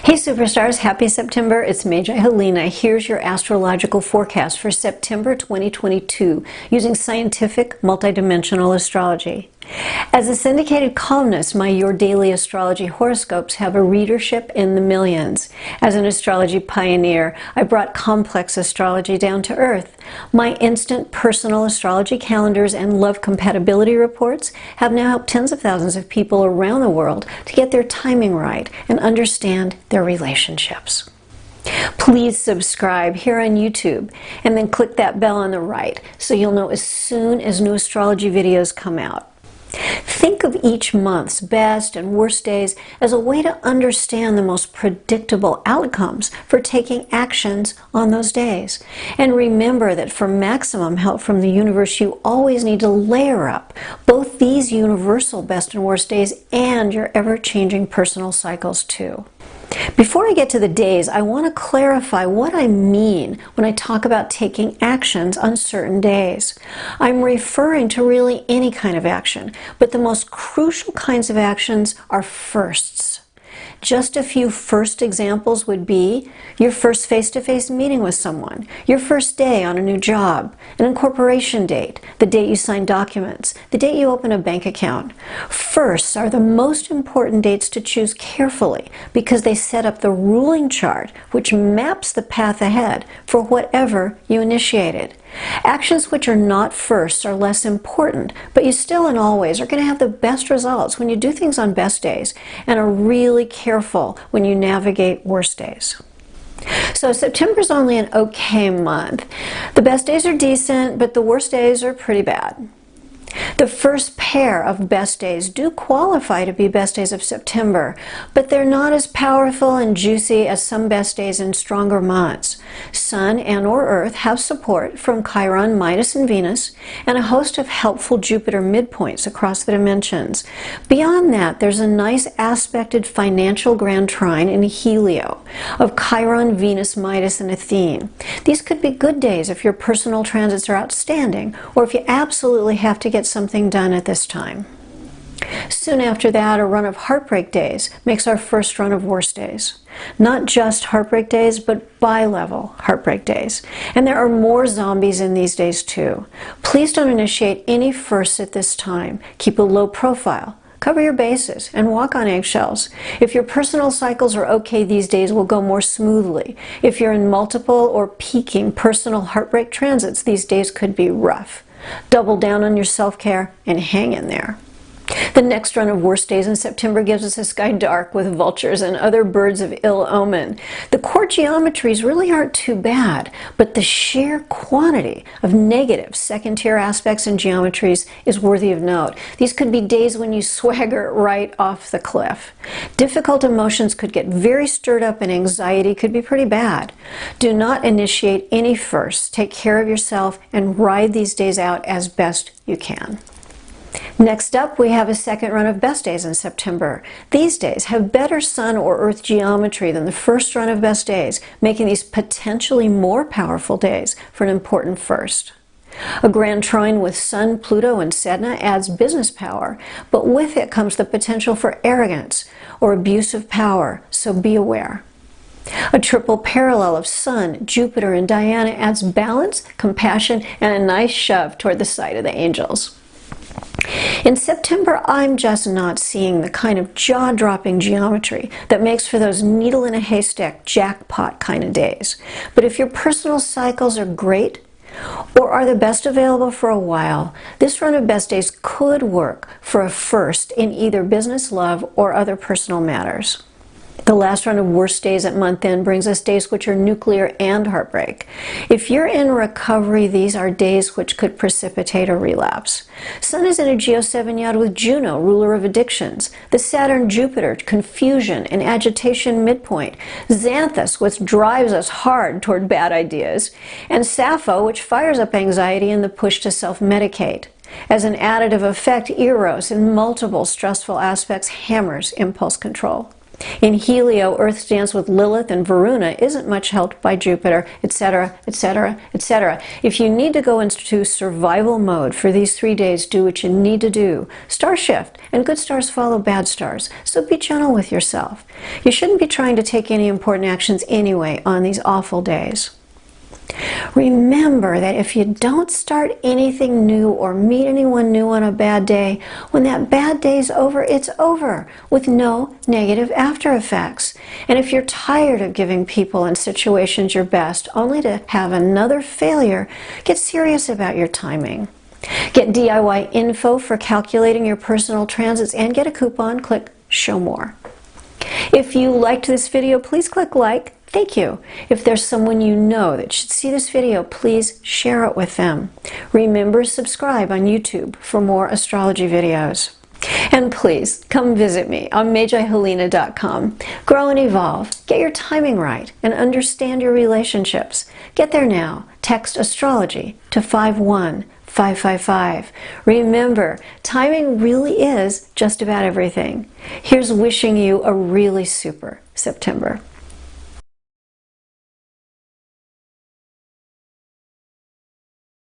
Hey superstars, happy September. It's Magi Helena. Here's your astrological forecast for September 2022 using scientific multidimensional astrology. As a syndicated columnist, my Your Daily Astrology horoscopes have a readership in the millions. As an astrology pioneer, I brought complex astrology down to earth. My instant personal astrology calendars and love compatibility reports have now helped tens of thousands of people around the world to get their timing right and understand their relationships. Please subscribe here on YouTube and then click that bell on the right so you'll know as soon as new astrology videos come out. Think of each month's best and worst days as a way to understand the most predictable outcomes for taking actions on those days. And remember that for maximum help from the universe, you always need to layer up both these universal best and worst days and your ever-changing personal cycles too. Before I get to the days, I want to clarify what I mean when I talk about taking actions on certain days. I'm referring to really any kind of action, but the most crucial kinds of actions are firsts. Just a few first examples would be your first face-to-face meeting with someone, your first day on a new job, an incorporation date, the date you sign documents, the date you open a bank account. Firsts are the most important dates to choose carefully because they set up the ruling chart which maps the path ahead for whatever you initiated. Actions which are not firsts are less important, but you still and always are going to have the best results when you do things on best days and are really careful when you navigate worst days. So September's only an okay month. The best days are decent, but the worst days are pretty bad. The first pair of best days do qualify to be best days of September, but they're not as powerful and juicy as some best days in stronger months. Sun and or Earth have support from Chiron, Midas, and Venus, and a host of helpful Jupiter midpoints across the dimensions. Beyond that, there's a nice aspected financial grand trine in Helio of Chiron, Venus, Midas, and Athene. These could be good days if your personal transits are outstanding, or if you absolutely have to get something done at this time. Soon after that, a run of heartbreak days makes our first run of worst days. Not just heartbreak days, but bi-level heartbreak days. And there are more zombies in these days too. Please don't initiate any firsts at this time. Keep a low profile. Cover your bases and walk on eggshells. If your personal cycles are okay, these days will go more smoothly. If you're in multiple or peaking personal heartbreak transits, these days could be rough. Double down on your self-care and hang in there. The next run of worst days in September gives us a sky dark with vultures and other birds of ill omen. The core geometries really aren't too bad, but the sheer quantity of negative second-tier aspects and geometries is worthy of note. These could be days when you swagger right off the cliff. Difficult emotions could get very stirred up and anxiety could be pretty bad. Do not initiate any firsts. Take care of yourself and ride these days out as best you can. Next up, we have a second run of best days in September. These days have better Sun or Earth geometry than the first run of best days, making these potentially more powerful days for an important first. A grand trine with Sun, Pluto, and Sedna adds business power, but with it comes the potential for arrogance or abuse of power, so be aware. A triple parallel of Sun, Jupiter, and Diana adds balance, compassion, and a nice shove toward the side of the angels. In September, I'm just not seeing the kind of jaw-dropping geometry that makes for those needle in a haystack jackpot kind of days. But if your personal cycles are great or are the best available for a while, this run of best days could work for a first in either business, love, or other personal matters. The last run of worst days at month end brings us days which are nuclear and heartbreak. If you're in recovery, these are days which could precipitate a relapse. Sun is in a Geo-7 yod with Juno, ruler of addictions. The Saturn-Jupiter, confusion and agitation midpoint. Xanthus, which drives us hard toward bad ideas. And Sappho, which fires up anxiety and the push to self-medicate. As an additive effect, Eros, in multiple stressful aspects, hammers impulse control. In Helio, Earth's dance with Lilith and Varuna isn't much helped by Jupiter, etc., etc., etc. If you need to go into survival mode for these 3 days, do what you need to do. Star shift, and good stars follow bad stars, so be gentle with yourself. You shouldn't be trying to take any important actions anyway on these awful days. Remember that if you don't start anything new or meet anyone new on a bad day, when that bad day's over, it's over, with no negative after effects. And if you're tired of giving people and situations your best, only to have another failure, get serious about your timing. Get DIY info for calculating your personal transits and get a coupon. Click Show More. If you liked this video, please click like. Thank you. If there's someone you know that should see this video, please share it with them. Remember, subscribe on YouTube for more astrology videos. And please, come visit me on MagiHelena.com. Grow and evolve, get your timing right, and understand your relationships. Get there now. Text astrology to 51555. Remember, timing really is just about everything. Here's wishing you a really super September.